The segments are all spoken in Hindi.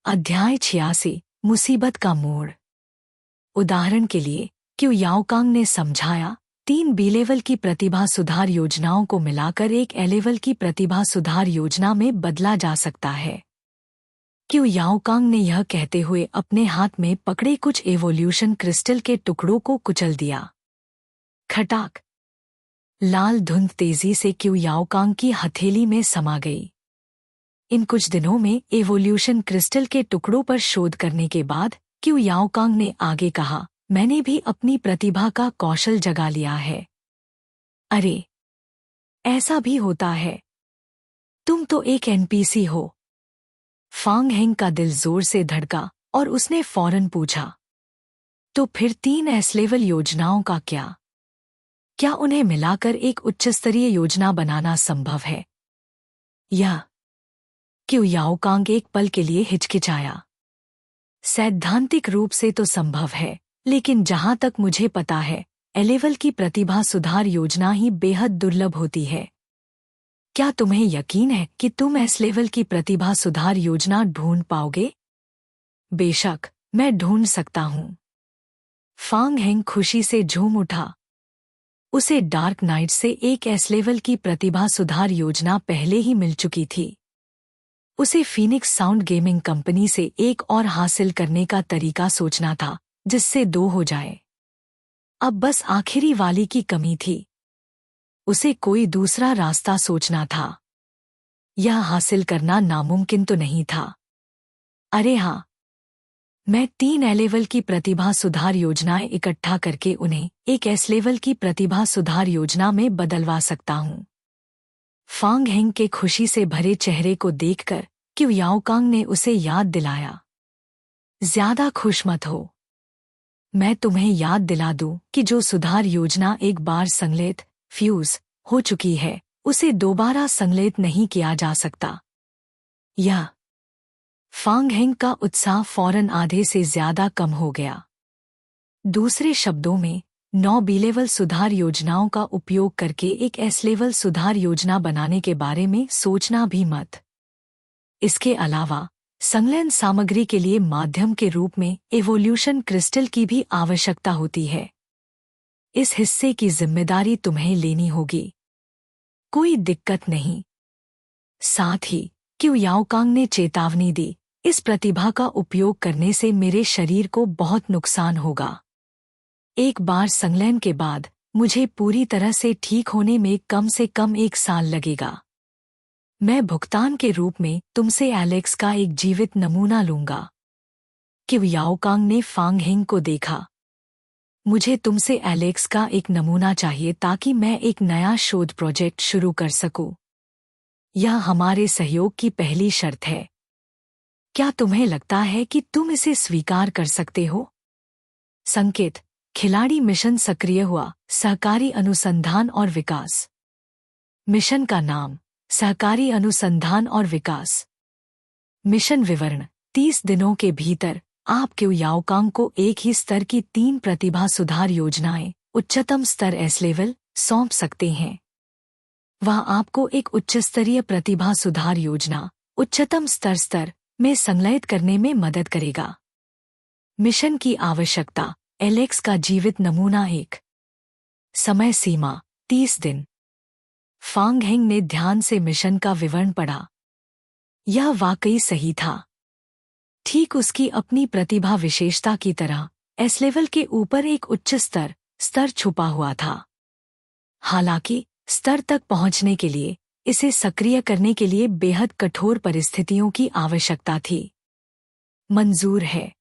अध्याय 86 मुसीबत का मोड़। उदाहरण के लिए क्यू याओकांग ने समझाया 3 बी लेवल की प्रतिभा सुधार योजनाओं को मिलाकर एक ए लेवल की प्रतिभा सुधार योजना में बदला जा सकता है। क्यू याओकांग ने यह कहते हुए अपने हाथ में पकड़े कुछ एवोल्यूशन क्रिस्टल के टुकड़ों को कुचल दिया। खटाक! लाल धुंध तेजी से क्यू याओकांग की हथेली में समा गई। इन कुछ दिनों में एवोल्यूशन क्रिस्टल के टुकड़ों पर शोध करने के बाद क्यू याओकांग ने आगे कहा, मैंने भी अपनी प्रतिभा का कौशल जगा लिया है। अरे, ऐसा भी होता है? तुम तो एक एनपीसी हो। फांग हेंग का दिल जोर से धड़का और उसने फौरन पूछा, तो फिर 3 एस लेवल योजनाओं का क्या? क्या उन्हें मिलाकर एक उच्चस्तरीय योजना बनाना संभव है? या क्यू याओकांग एक पल के लिए हिचकिचाया। सैद्धांतिक रूप से तो संभव है, लेकिन जहां तक मुझे पता है, ए लेवल की प्रतिभा सुधार योजना ही बेहद दुर्लभ होती है। क्या तुम्हें यकीन है कि तुम एस लेवल की प्रतिभा सुधार योजना ढूंढ पाओगे? बेशक, मैं ढूंढ सकता हूं। फांग हेंग खुशी से झूम उठा। उसे डार्क नाइट से एक एस लेवल की प्रतिभा सुधार योजना पहले ही मिल चुकी थी। उसे फीनिक्स साउंड गेमिंग कंपनी से एक और हासिल करने का तरीका सोचना था, जिससे 2 हो जाए। अब बस आखिरी वाली की कमी थी। उसे कोई दूसरा रास्ता सोचना था। यह हासिल करना नामुमकिन तो नहीं था। अरे हाँ, मैं 3 ए लेवल की प्रतिभा सुधार योजनाएं इकट्ठा करके उन्हें एक एस लेवल की प्रतिभा सुधार योजना में बदलवा सकता हूँ। फांग हेंग के खुशी से भरे चेहरे को देखकर क्यू याओकांग ने उसे याद दिलाया, ज्यादा खुश मत हो। मैं तुम्हें याद दिला दूं कि जो सुधार योजना एक बार संकलित फ्यूज हो चुकी है, उसे दोबारा संकलित नहीं किया जा सकता। यह फांग हेंग का उत्साह फौरन आधे से ज्यादा कम हो गया। दूसरे शब्दों में, 9 बी लेवल सुधार योजनाओं का उपयोग करके एक एस लेवल सुधार योजना बनाने के बारे में सोचना भी मत। इसके अलावा संलयन सामग्री के लिए माध्यम के रूप में एवोल्यूशन क्रिस्टल की भी आवश्यकता होती है। इस हिस्से की जिम्मेदारी तुम्हें लेनी होगी। कोई दिक्कत नहीं। साथ ही क्यू याओकांग ने चेतावनी दी, इस प्रतिभा का उपयोग करने से मेरे शरीर को बहुत नुकसान होगा। एक बार संलयन के बाद मुझे पूरी तरह से ठीक होने में कम से कम 1 साल लगेगा। मैं भुगतान के रूप में तुमसे एलेक्स का एक जीवित नमूना लूंगा। क्यू याओकांग ने फांग हेंग को देखा। मुझे तुमसे एलेक्स का एक नमूना चाहिए ताकि मैं एक नया शोध प्रोजेक्ट शुरू कर सकूं। यह हमारे सहयोग की पहली शर्त है। क्या तुम्हें लगता है कि तुम इसे स्वीकार कर सकते हो? संकेत: खिलाड़ी मिशन सक्रिय हुआ। सहकारी अनुसंधान और विकास। मिशन का नाम: सहकारी अनुसंधान और विकास। मिशन विवरण: 30 दिनों के भीतर आप क्यू याओकांग को एक ही स्तर की 3 प्रतिभा सुधार योजनाएं उच्चतम स्तर एस लेवल सौंप सकते हैं। वह आपको एक उच्चस्तरीय प्रतिभा सुधार योजना उच्चतम स्तर में संलयित करने में मदद करेगा। मिशन की आवश्यकता: एलेक्स का जीवित नमूना। एक समय सीमा: 30 दिन। फांग हेंग ने ध्यान से मिशन का विवरण पढ़ा। यह वाकई सही था। ठीक उसकी अपनी प्रतिभा विशेषता की तरह एस लेवल के ऊपर एक उच्च स्तर छुपा हुआ था। हालांकि स्तर तक पहुंचने के लिए इसे सक्रिय करने के लिए बेहद कठोर परिस्थितियों की आवश्यकता थी। मंजूर है।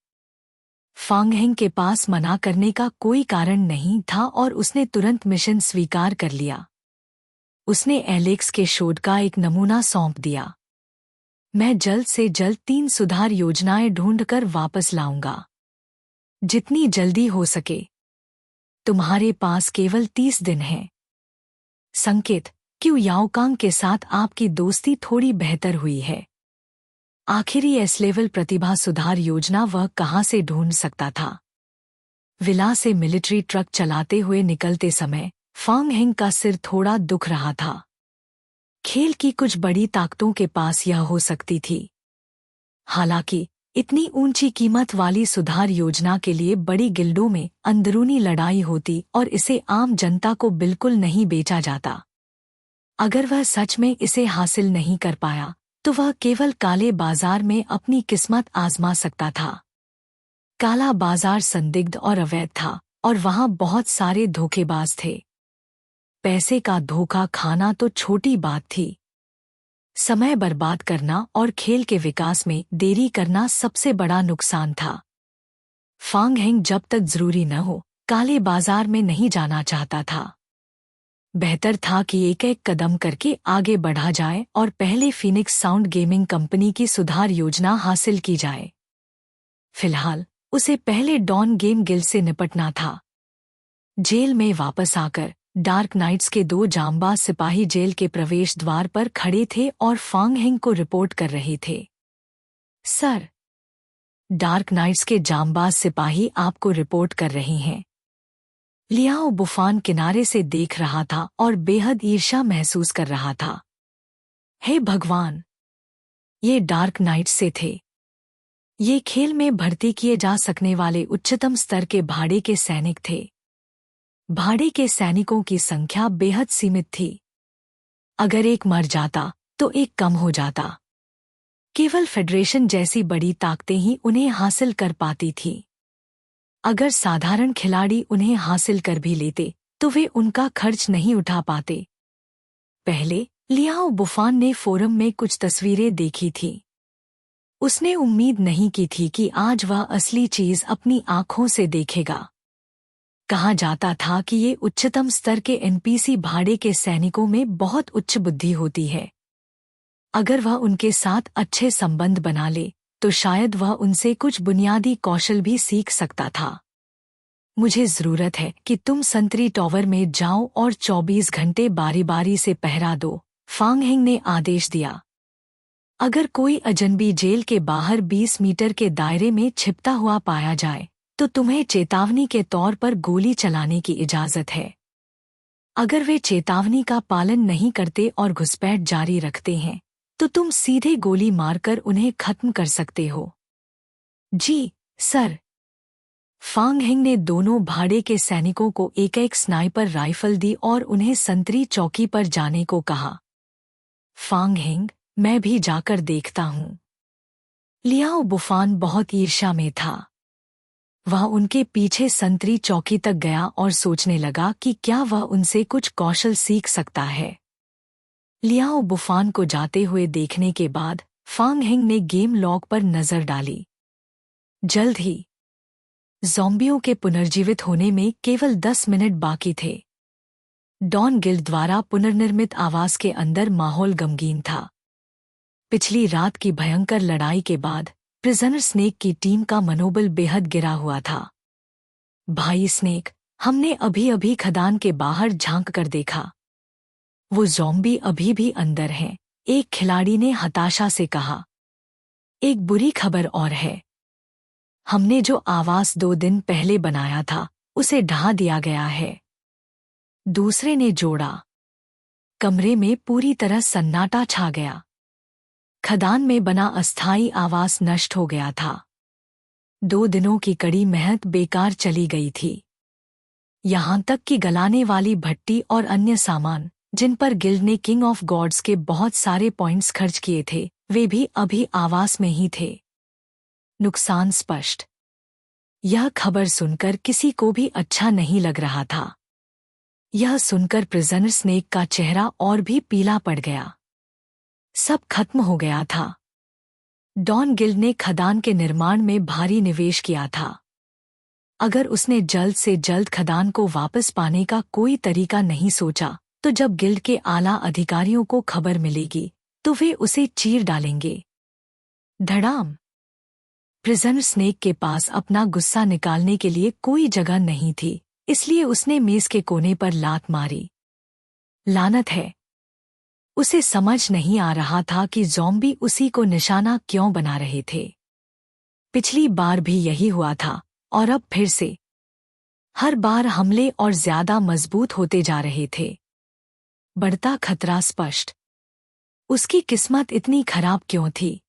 फांग हेंग के पास मना करने का कोई कारण नहीं था और उसने तुरंत मिशन स्वीकार कर लिया। उसने एलेक्स के शोध का एक नमूना सौंप दिया। मैं जल्द से जल्द 3 सुधार योजनाएं ढूंढकर वापस लाऊंगा। जितनी जल्दी हो सके। तुम्हारे पास केवल 30 दिन हैं। संकेत: क्यू याओकांग के साथ आपकी दोस्ती थोड़ी बेहतर हुई है। आखिरी एस लेवल प्रतिभा सुधार योजना वह कहां से ढूंढ सकता था? विला से मिलिट्री ट्रक चलाते हुए निकलते समय फांग हेंग का सिर थोड़ा दुख रहा था। खेल की कुछ बड़ी ताकतों के पास यह हो सकती थी। हालांकि इतनी ऊंची कीमत वाली सुधार योजना के लिए बड़ी गिल्डों में अंदरूनी लड़ाई होती और इसे आम जनता को बिल्कुल नहीं बेचा जाता। अगर वह सच में इसे हासिल नहीं कर पाया तो वह केवल काले बाजार में अपनी किस्मत आजमा सकता था। काला बाजार संदिग्ध और अवैध था और वहां बहुत सारे धोखेबाज थे। पैसे का धोखा खाना तो छोटी बात थी, समय बर्बाद करना और खेल के विकास में देरी करना सबसे बड़ा नुकसान था। फांग हेंग जब तक जरूरी न हो काले बाजार में नहीं जाना चाहता था। बेहतर था कि एक एक कदम करके आगे बढ़ा जाए और पहले फीनिक्स साउंड गेमिंग कंपनी की सुधार योजना हासिल की जाए। फिलहाल उसे पहले डॉन गेम गिल्ड से निपटना था। जेल में वापस आकर डार्क नाइट्स के 2 जांबाज सिपाही जेल के प्रवेश द्वार पर खड़े थे और फांग हेंग को रिपोर्ट कर रहे थे। सर, डार्क नाइट्स के जांबाज सिपाही आपको रिपोर्ट कर रहे हैं। लियाओ बुफान किनारे से देख रहा था और बेहद ईर्ष्या महसूस कर रहा था। हे भगवान, ये डार्क नाइट्स से थे। ये खेल में भर्ती किए जा सकने वाले उच्चतम स्तर के भाड़े के सैनिक थे। भाड़े के सैनिकों की संख्या बेहद सीमित थी। अगर एक मर जाता तो एक कम हो जाता। केवल फेडरेशन जैसी बड़ी ताकतें ही उन्हें हासिल कर पाती थी। अगर साधारण खिलाड़ी उन्हें हासिल कर भी लेते तो वे उनका खर्च नहीं उठा पाते। पहले लियाओ बुफान ने फोरम में कुछ तस्वीरें देखी थी। उसने उम्मीद नहीं की थी कि आज वह असली चीज अपनी आंखों से देखेगा। कहा जाता था कि ये उच्चतम स्तर के एनपीसी भाड़े के सैनिकों में बहुत उच्च बुद्धि होती है। अगर वह उनके साथ अच्छे संबंध बना ले तो शायद वह उनसे कुछ बुनियादी कौशल भी सीख सकता था। मुझे जरूरत है कि तुम संतरी टॉवर में जाओ और 24 घंटे बारी बारी से पहरा दो, फांग हेंग ने आदेश दिया। अगर कोई अजनबी जेल के बाहर 20 मीटर के दायरे में छिपता हुआ पाया जाए तो तुम्हें चेतावनी के तौर पर गोली चलाने की इजाजत है। अगर वे चेतावनी का पालन नहीं करते और घुसपैठ जारी रखते हैं तो तुम सीधे गोली मारकर उन्हें खत्म कर सकते हो। जी सर। फांग हेंग ने दोनों भाड़े के सैनिकों को एक एक स्नाइपर राइफल दी और उन्हें संतरी चौकी पर जाने को कहा। फांग हेंग, मैं भी जाकर देखता हूं। लियाओ बुफान बहुत ईर्ष्या में था। वह उनके पीछे संतरी चौकी तक गया और सोचने लगा कि क्या वह उनसे कुछ कौशल सीख सकता है। लियाओ बुफान को जाते हुए देखने के बाद फांग हेंग ने गेम लॉग पर नजर डाली। जल्द ही ज़ॉम्बियों के पुनर्जीवित होने में केवल 10 मिनट बाकी थे। डॉन गिल्ड द्वारा पुनर्निर्मित आवास के अंदर माहौल गमगीन था। पिछली रात की भयंकर लड़ाई के बाद प्रिजनर स्नेक की टीम का मनोबल बेहद गिरा हुआ था। भाई स्नेक, हमने अभी अभी खदान के बाहर झांक कर देखा। वो ज़ॉम्बी अभी भी अंदर हैं, एक खिलाड़ी ने हताशा से कहा। एक बुरी खबर और है। हमने जो आवास 2 दिन पहले बनाया था उसे ढहा दिया गया है। दूसरे ने जोड़ा। कमरे में पूरी तरह सन्नाटा छा गया। खदान में बना अस्थायी आवास नष्ट हो गया था। 2 दिनों की कड़ी मेहनत बेकार चली गई थी। यहाँ तक कि गलाने वाली भट्टी और अन्य सामान जिन पर गिल्ड ने किंग ऑफ गॉड्स के बहुत सारे पॉइंट्स खर्च किए थे वे भी अभी आवास में ही थे। नुकसान स्पष्ट। यह खबर सुनकर किसी को भी अच्छा नहीं लग रहा था। यह सुनकर प्रिजनर स्नेक का चेहरा और भी पीला पड़ गया। सब खत्म हो गया था। डॉन गिल्ड ने खदान के निर्माण में भारी निवेश किया था। अगर उसने जल्द से जल्द खदान को वापस पाने का कोई तरीका नहीं सोचा तो जब गिल्ड के आला अधिकारियों को खबर मिलेगी तो वे उसे चीर डालेंगे। धड़ाम। प्रिजनर स्नेक के पास अपना गुस्सा निकालने के लिए कोई जगह नहीं थी, इसलिए उसने मेज के कोने पर लात मारी। लानत है। उसे समझ नहीं आ रहा था कि ज़ॉम्बी उसी को निशाना क्यों बना रहे थे। पिछली बार भी यही हुआ था और अब फिर से। हर बार हमले और ज्यादा मजबूत होते जा रहे थे। बढ़ता खतरा स्पष्ट। उसकी किस्मत इतनी खराब क्यों थी?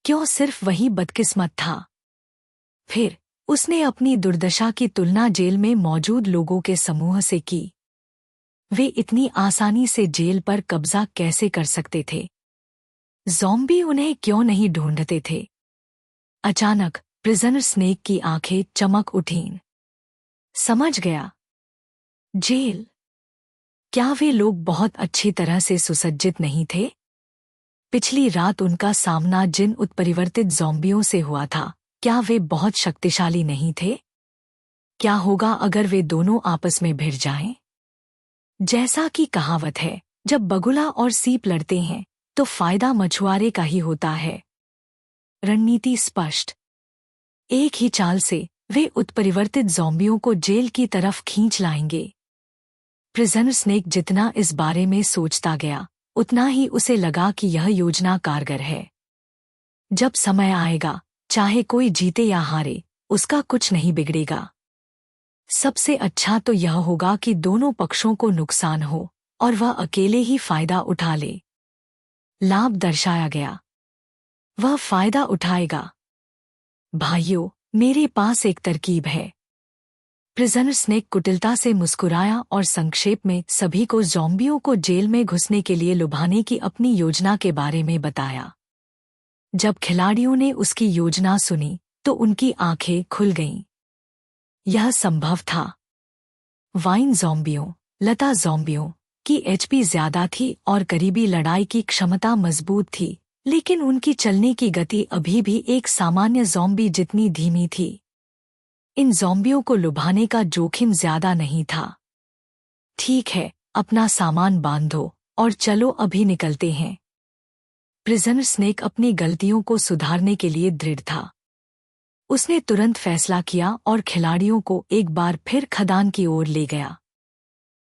क्यों सिर्फ वही बदकिस्मत था? फिर उसने अपनी दुर्दशा की तुलना जेल में मौजूद लोगों के समूह से की। वे इतनी आसानी से जेल पर कब्जा कैसे कर सकते थे? ज़ॉम्बी उन्हें क्यों नहीं ढूंढते थे? अचानक प्रिजनर स्नेक की आंखें चमक उठीं। समझ गया। जेल। क्या वे लोग बहुत अच्छी तरह से सुसज्जित नहीं थे? पिछली रात उनका सामना जिन उत्परिवर्तित ज़ॉम्बियों से हुआ था, क्या वे बहुत शक्तिशाली नहीं थे? क्या होगा अगर वे दोनों आपस में भिड़ जाएं? जैसा कि कहावत है, जब बगुला और सीप लड़ते हैं तो फायदा मछुआरे का ही होता है। रणनीति स्पष्ट। एक ही चाल से वे उत्परिवर्तित ज़ॉम्बियों को जेल की तरफ खींच लाएंगे। प्रिजनर स्नेक जितना इस बारे में सोचता गया, उतना ही उसे लगा कि यह योजना कारगर है। जब समय आएगा, चाहे कोई जीते या हारे, उसका कुछ नहीं बिगड़ेगा। सबसे अच्छा तो यह होगा कि दोनों पक्षों को नुकसान हो और वह अकेले ही फायदा उठा ले। लाभ दर्शाया गया। वह फायदा उठाएगा। भाइयों, मेरे पास एक तरकीब है। प्रिजनर स्नेक कुटिलता से मुस्कुराया और संक्षेप में सभी को ज़ॉम्बियों को जेल में घुसने के लिए लुभाने की अपनी योजना के बारे में बताया। जब खिलाड़ियों ने उसकी योजना सुनी तो उनकी आंखें खुल गईं। यह संभव था। वाइन ज़ॉम्बियों, लता ज़ॉम्बियों की एचपी ज्यादा थी और करीबी लड़ाई की क्षमता मजबूत थी, लेकिन उनकी चलने की गति अभी भी एक सामान्य ज़ॉम्बी जितनी धीमी थी। इन ज़ॉम्बियों को लुभाने का जोखिम ज्यादा नहीं था। ठीक है, अपना सामान बांधो और चलो, अभी निकलते हैं। प्रिजनर स्नेक अपनी गलतियों को सुधारने के लिए दृढ़ था। उसने तुरंत फैसला किया और खिलाड़ियों को एक बार फिर खदान की ओर ले गया।